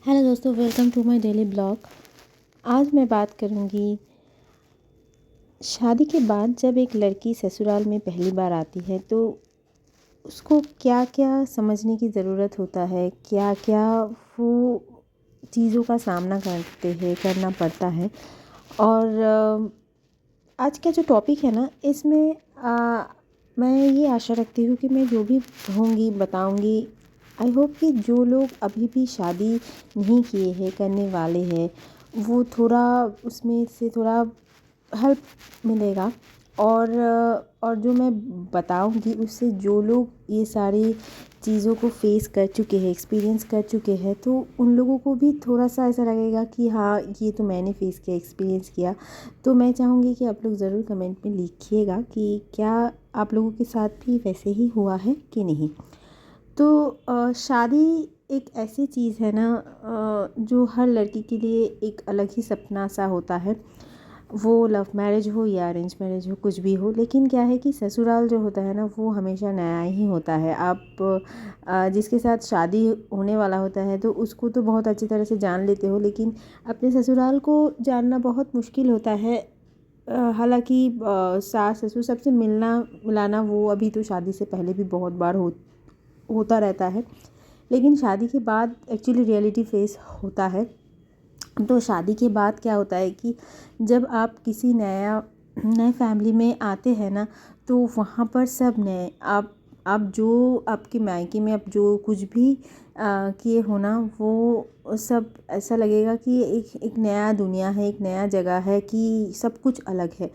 Hello दोस्तों, welcome to my daily blog. आज मैं बात करूंगी शादी के बाद जब एक लड़की ससुराल में पहली बार आती है तो उसको क्या क्या समझने की ज़रूरत होता है, क्या क्या वो चीज़ों का सामना करना पड़ता है। और आज का जो टॉपिक है ना, इसमें मैं ये आशा रखती हूँ कि मैं जो भी कहूँगी बताऊँगी, आई होप कि जो लोग अभी भी शादी नहीं किए हैं, करने वाले हैं, वो थोड़ा उसमें से थोड़ा हेल्प मिलेगा। और जो मैं बताऊंगी उससे जो लोग ये सारी चीज़ों को फेस कर चुके हैं, एक्सपीरियंस कर चुके हैं, तो उन लोगों को भी थोड़ा सा ऐसा लगेगा कि हाँ, ये तो मैंने फेस किया, एक्सपीरियंस किया। तो मैं चाहूँगी कि आप लोग ज़रूर कमेंट में लिखिएगा कि क्या आप लोगों के साथ भी वैसे ही हुआ है कि नहीं। तो शादी एक ऐसी चीज़ है ना, जो हर लड़की के लिए एक अलग ही सपना सा होता है। वो लव मैरिज हो या अरेंज मैरिज हो, कुछ भी हो, लेकिन क्या है कि ससुराल जो होता है ना, वो हमेशा नया ही होता है। आप जिसके साथ शादी होने वाला होता है तो उसको तो बहुत अच्छी तरह से जान लेते हो, लेकिन अपने ससुराल को जानना बहुत मुश्किल होता है। हालांकि सास ससुर सबसे मिलना मिलाना वो अभी तो शादी से पहले भी बहुत बार होता रहता है, लेकिन शादी के बाद एक्चुअली रियलिटी फेस होता है। तो शादी के बाद क्या होता है कि जब आप किसी नए फैमिली में आते हैं ना, तो वहाँ पर सब नए आप जो आपके मायके में आप जो कुछ भी किए हो ना, वो सब ऐसा लगेगा कि एक नया दुनिया है, एक नया जगह है, कि सब कुछ अलग है।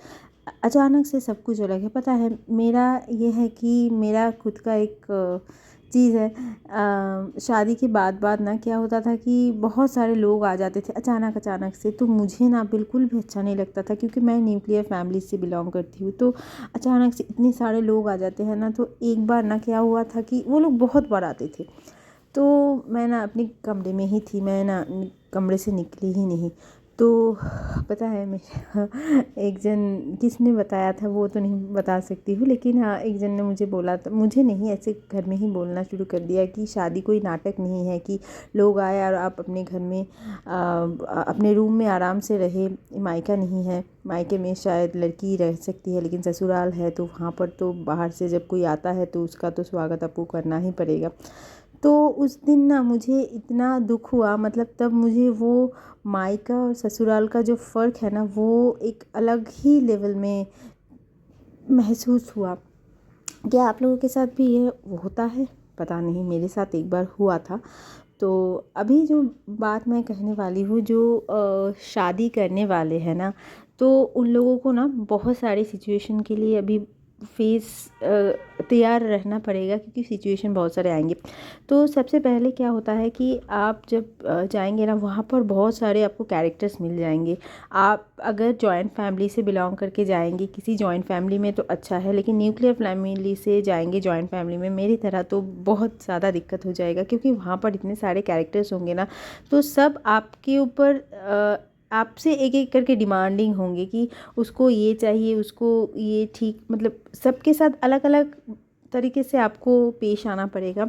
अचानक से सब कुछ अलग है। पता है, मेरा ये है कि मेरा खुद का एक चीज़ है। शादी के बाद ना क्या होता था कि बहुत सारे लोग आ जाते थे अचानक अचानक से, तो मुझे ना बिल्कुल भी अच्छा नहीं लगता था, क्योंकि मैं न्यूक्लियर फैमिली से बिलोंग करती हूँ। तो अचानक से इतने सारे लोग आ जाते हैं ना, तो एक बार ना क्या हुआ था कि वो लोग बहुत बार आते थे। तो मैं ना अपने कमरे में ही थी, मैं ना कमरे से निकली ही नहीं। तो पता है, मेरा एक जन किसने बताया था वो तो नहीं बता सकती हूँ, लेकिन हाँ, एक जन ने मुझे बोला था, मुझे नहीं, ऐसे घर में ही बोलना शुरू कर दिया कि शादी कोई नाटक नहीं है कि लोग आए और आप अपने घर में अपने रूम में आराम से रहे। मायका नहीं है, मायके में शायद लड़की रह सकती है, लेकिन ससुराल है तो वहाँ पर तो बाहर से जब कोई आता है तो उसका तो स्वागत आपको करना ही पड़ेगा। तो उस दिन ना मुझे इतना दुख हुआ, मतलब तब मुझे वो मायका और ससुराल का जो फ़र्क है ना, वो एक अलग ही लेवल में महसूस हुआ। क्या आप लोगों के साथ भी ये होता है? पता नहीं, मेरे साथ एक बार हुआ था। तो अभी जो बात मैं कहने वाली हूँ, जो शादी करने वाले हैं ना, तो उन लोगों को ना बहुत सारी सिचुएशन के लिए अभी फेस तैयार रहना पड़ेगा, क्योंकि सिचुएशन बहुत सारे आएंगे। तो सबसे पहले क्या होता है कि आप जब जाएंगे ना, वहाँ पर बहुत सारे आपको कैरेक्टर्स मिल जाएंगे। आप अगर जॉइंट फैमिली से बिलोंग करके जाएंगे किसी जॉइंट फैमिली में तो अच्छा है, लेकिन न्यूक्लियर फैमिली से जाएंगे जॉइंट फैमिली में मेरी तरह, तो बहुत ज़्यादा दिक्कत हो जाएगा, क्योंकि वहाँ पर इतने सारे कैरेक्टर्स होंगे ना, तो सब आपके ऊपर आपसे एक एक करके डिमांडिंग होंगे कि उसको ये चाहिए, उसको ये ठीक, मतलब सबके साथ अलग अलग तरीके से आपको पेश आना पड़ेगा।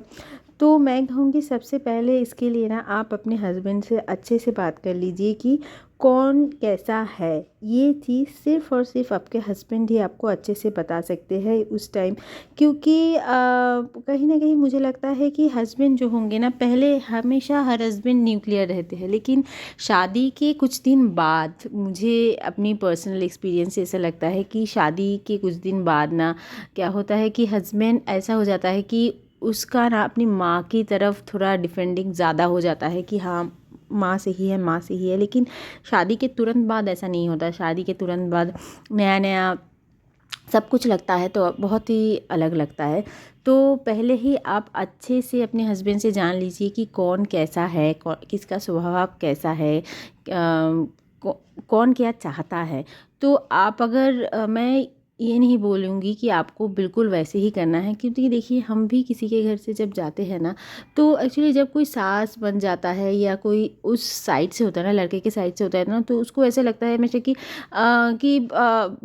तो मैं कहूँगी सबसे पहले इसके लिए ना आप अपने हस्बैंड से अच्छे से बात कर लीजिए कि कौन कैसा है। ये चीज़ सिर्फ़ और सिर्फ आपके हस्बैंड ही आपको अच्छे से बता सकते हैं उस टाइम, क्योंकि कहीं ना कहीं मुझे लगता है कि हस्बैंड जो होंगे ना, पहले हमेशा हर हस्बैंड न्यूक्लियर रहते हैं, लेकिन शादी के कुछ दिन बाद मुझे अपनी पर्सनल एक्सपीरियंस से ऐसा लगता है कि शादी के कुछ दिन बाद ना क्या होता है कि हस्बैंड ऐसा हो जाता है कि उसका ना अपनी माँ की तरफ थोड़ा डिफेंडिंग ज़्यादा हो जाता है कि हाँ, माँ से ही है, माँ से ही है। लेकिन शादी के तुरंत बाद ऐसा नहीं होता। शादी के तुरंत बाद नया नया सब कुछ लगता है, तो बहुत ही अलग लगता है। तो पहले ही आप अच्छे से अपने हस्बैंड से जान लीजिए कि कौन कैसा है, किसका स्वभाव कैसा है, कौन क्या चाहता है। तो आप अगर मैं ये नहीं बोलूँगी कि आपको बिल्कुल वैसे ही करना है, क्योंकि देखिए हम भी किसी के घर से जब जाते हैं ना, तो एक्चुअली जब कोई सास बन जाता है या कोई उस साइड से होता है ना, लड़के के साइड से होता है ना, तो उसको ऐसा लगता है हमेशा कि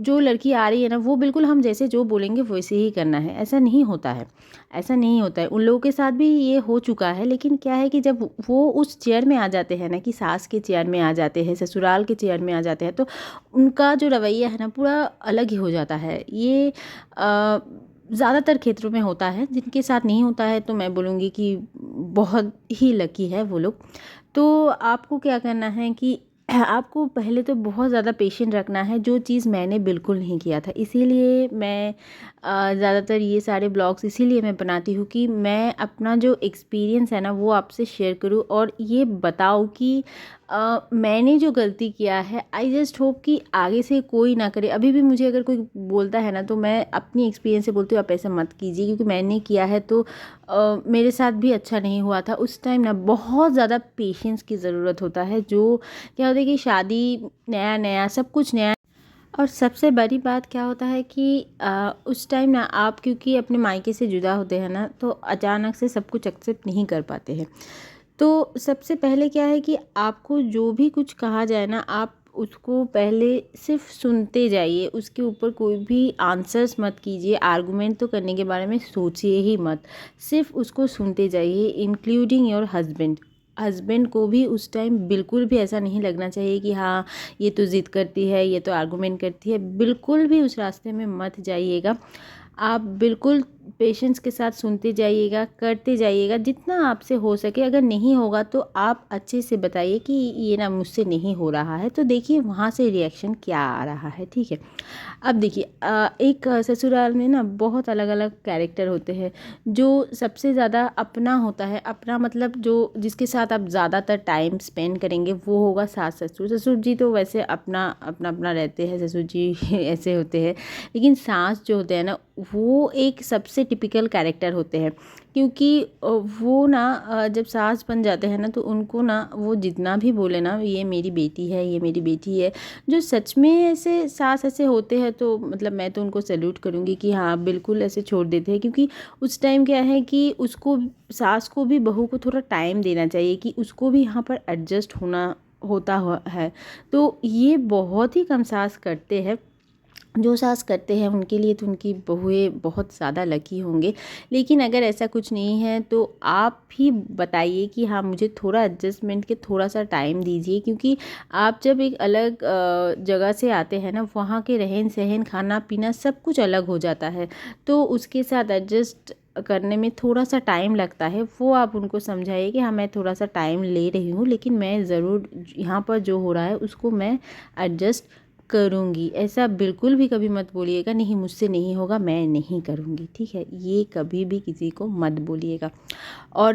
जो लड़की आ रही है ना, वो बिल्कुल हम जैसे जो बोलेंगे वैसे ही करना है। ऐसा नहीं होता है, ऐसा नहीं होता है। उन लोगों के साथ भी ये हो चुका है, लेकिन क्या है कि जब वो उस चेयर में आ जाते हैं ना, कि सास के चेयर में आ जाते हैं, ससुराल के चेयर में आ जाते हैं, तो उनका जो रवैया है ना पूरा अलग ही हो जाता है। ये ज़्यादातर क्षेत्रों में होता है, जिनके साथ नहीं होता है तो मैं बोलूँगी कि बहुत ही लकी है वो लोग। तो आपको क्या करना है कि आपको पहले तो बहुत ज़्यादा पेशेंट रखना है, जो चीज़ मैंने बिल्कुल नहीं किया था। इसीलिए मैं ज़्यादातर ये सारे ब्लॉग्स इसीलिए मैं बनाती हूँ कि मैं अपना जो एक्सपीरियंस है ना वो आपसे शेयर करूँ और ये बताऊँ कि मैंने जो गलती किया है, आई जस्ट होप कि आगे से कोई ना करे। अभी भी मुझे अगर कोई बोलता है ना, तो मैं अपनी एक्सपीरियंस से बोलती हूँ आप ऐसा मत कीजिए, क्योंकि मैंने किया है तो मेरे साथ भी अच्छा नहीं हुआ था। उस टाइम ना बहुत ज़्यादा पेशेंस की ज़रूरत होता है। जो क्या होता है कि शादी नया नया सब कुछ नया, और सबसे बड़ी बात क्या होता है कि उस टाइम ना आप क्योंकि अपने मायके से जुदा होते हैं ना, तो अचानक से सब कुछ एक्सेप्ट नहीं कर पाते हैं। तो सबसे पहले क्या है कि आपको जो भी कुछ कहा जाए ना, आप उसको पहले सिर्फ सुनते जाइए, उसके ऊपर कोई भी आंसर्स मत कीजिए, आर्गुमेंट तो करने के बारे में सोचिए ही मत, सिर्फ उसको सुनते जाइए, इंक्लूडिंग योर हस्बैंड। हस्बैंड को भी उस टाइम बिल्कुल भी ऐसा नहीं लगना चाहिए कि हाँ ये तो ज़िद करती है, ये तो आर्गुमेंट करती है। बिल्कुल भी उस रास्ते में मत जाइएगा। आप बिल्कुल पेशेंस के साथ सुनते जाइएगा, करते जाइएगा जितना आपसे हो सके। अगर नहीं होगा तो आप अच्छे से बताइए कि ये ना मुझसे नहीं हो रहा है, तो देखिए वहाँ से रिएक्शन क्या आ रहा है, ठीक है। अब देखिए एक ससुराल में ना बहुत अलग अलग कैरेक्टर होते हैं। जो सबसे ज़्यादा अपना होता है, अपना मतलब जो जिसके साथ आप ज़्यादातर टाइम स्पेंड करेंगे वो होगा सास ससुर। ससुर जी तो वैसे अपना अपना अपना रहते हैं, ससुर जी ऐसे होते हैं। लेकिन सास जो होते हैं ना, वो एक सबसे टिपिकल कैरेक्टर होते हैं, क्योंकि वो ना जब सास बन जाते हैं ना, तो उनको ना वो जितना भी बोले ना, ये मेरी बेटी है, ये मेरी बेटी है, जो सच में ऐसे सास ऐसे होते हैं, तो मतलब मैं तो उनको सैल्यूट करूँगी कि हाँ बिल्कुल ऐसे छोड़ देते हैं। क्योंकि उस टाइम क्या है कि उसको, सास को भी बहू को थोड़ा टाइम देना चाहिए कि उसको भी यहाँ पर एडजस्ट होना होता है। तो ये बहुत ही कम सास करते हैं। जो सास करते हैं उनके लिए तो उनकी बहुएं बहुत ज़्यादा लकी होंगे। लेकिन अगर ऐसा कुछ नहीं है तो आप भी बताइए कि हाँ मुझे थोड़ा एडजस्टमेंट के थोड़ा सा टाइम दीजिए, क्योंकि आप जब एक अलग जगह से आते हैं ना, वहाँ के रहन सहन खाना पीना सब कुछ अलग हो जाता है, तो उसके साथ एडजस्ट करने में थोड़ा सा टाइम लगता है। वो आप उनको समझाइए कि हाँ मैं थोड़ा सा टाइम ले रही हूँ, लेकिन मैं ज़रूर यहाँ पर जो हो रहा है उसको मैं एडजस्ट करूँगी। ऐसा बिल्कुल भी कभी मत बोलिएगा, नहीं मुझसे नहीं होगा, मैं नहीं करूँगी, ठीक है। ये कभी भी किसी को मत बोलिएगा। और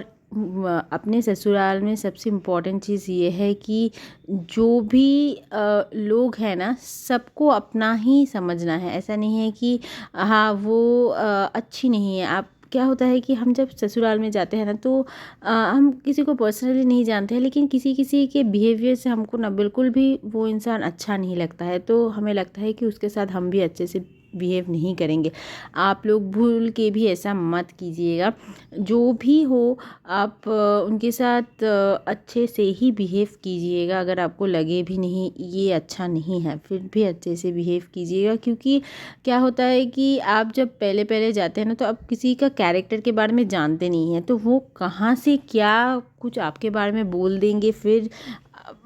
अपने ससुराल में सबसे इम्पॉर्टेंट चीज़ ये है कि जो भी लोग हैं ना, सबको अपना ही समझना है। ऐसा नहीं है कि हाँ वो अच्छी नहीं है। आप क्या होता है कि हम जब ससुराल में जाते हैं ना, तो हम किसी को पर्सनली नहीं जानते हैं, लेकिन किसी किसी के बिहेवियर से हमको ना बिल्कुल भी वो इंसान अच्छा नहीं लगता है, तो हमें लगता है कि उसके साथ हम भी अच्छे से बिहेव नहीं करेंगे। आप लोग भूल के भी ऐसा मत कीजिएगा। जो भी हो आप उनके साथ अच्छे से ही बिहेव कीजिएगा। अगर आपको लगे भी नहीं ये अच्छा नहीं है, फिर भी अच्छे से बिहेव कीजिएगा। क्योंकि क्या होता है कि आप जब पहले पहले जाते हैं ना, तो आप किसी का कैरेक्टर के बारे में जानते नहीं हैं, तो वो कहाँ से क्या कुछ आपके बारे में बोल देंगे, फिर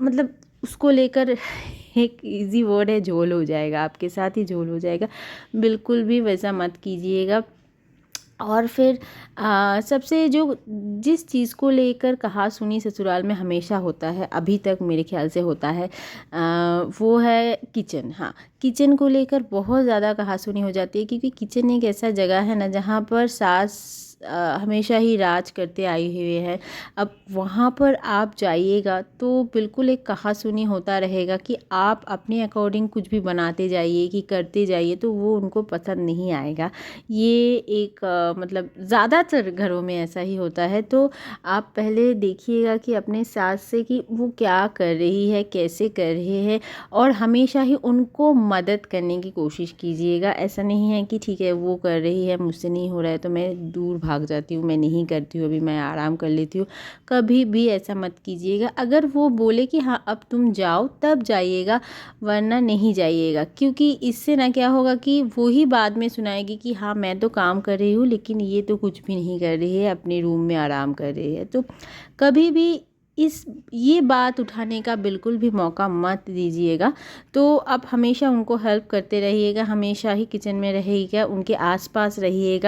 मतलब उसको लेकर एक इजी वर्ड है, झोल हो जाएगा, आपके साथ ही झोल हो जाएगा। बिल्कुल भी वैसा मत कीजिएगा। और फिर सबसे जो जिस चीज़ को लेकर कहा सुनी ससुराल में हमेशा होता है, अभी तक मेरे ख्याल से होता है, वो है किचन। हाँ, किचन को लेकर बहुत ज़्यादा कहा सुनी हो जाती है, क्योंकि किचन एक ऐसा जगह है ना जहाँ पर सास हमेशा ही राज करते आए हुए हैं। अब वहाँ पर आप जाइएगा तो बिल्कुल एक कहा सुनी होता रहेगा कि आप अपने अकॉर्डिंग कुछ भी बनाते जाइए कि करते जाइए, तो वो उनको पसंद नहीं आएगा। ये एक मतलब ज़्यादातर घरों में ऐसा ही होता है। तो आप पहले देखिएगा कि अपने सास से कि वो क्या कर रही है, कैसे कर रहे हैं, और हमेशा ही उनको मदद करने की कोशिश कीजिएगा। ऐसा नहीं है कि ठीक है वो कर रही है, मुझसे नहीं हो रहा है तो मैं दूर भाग जाती हूँ, मैं नहीं करती हूँ, अभी मैं आराम कर लेती हूँ। कभी भी ऐसा मत कीजिएगा। अगर वो बोले कि हाँ अब तुम जाओ तब जाइएगा, वरना नहीं जाइएगा। क्योंकि इससे ना क्या होगा कि वो ही बाद में सुनाएगी कि हाँ मैं तो काम कर रही हूँ लेकिन ये तो कुछ भी नहीं कर रही है, अपने रूम में आराम कर रही है। तो कभी भी ये बात उठाने का बिल्कुल भी मौका मत दीजिएगा। तो आप हमेशा उनको हेल्प करते रहिएगा, हमेशा ही किचन में रहिएगा, उनके आसपास रहिएगा।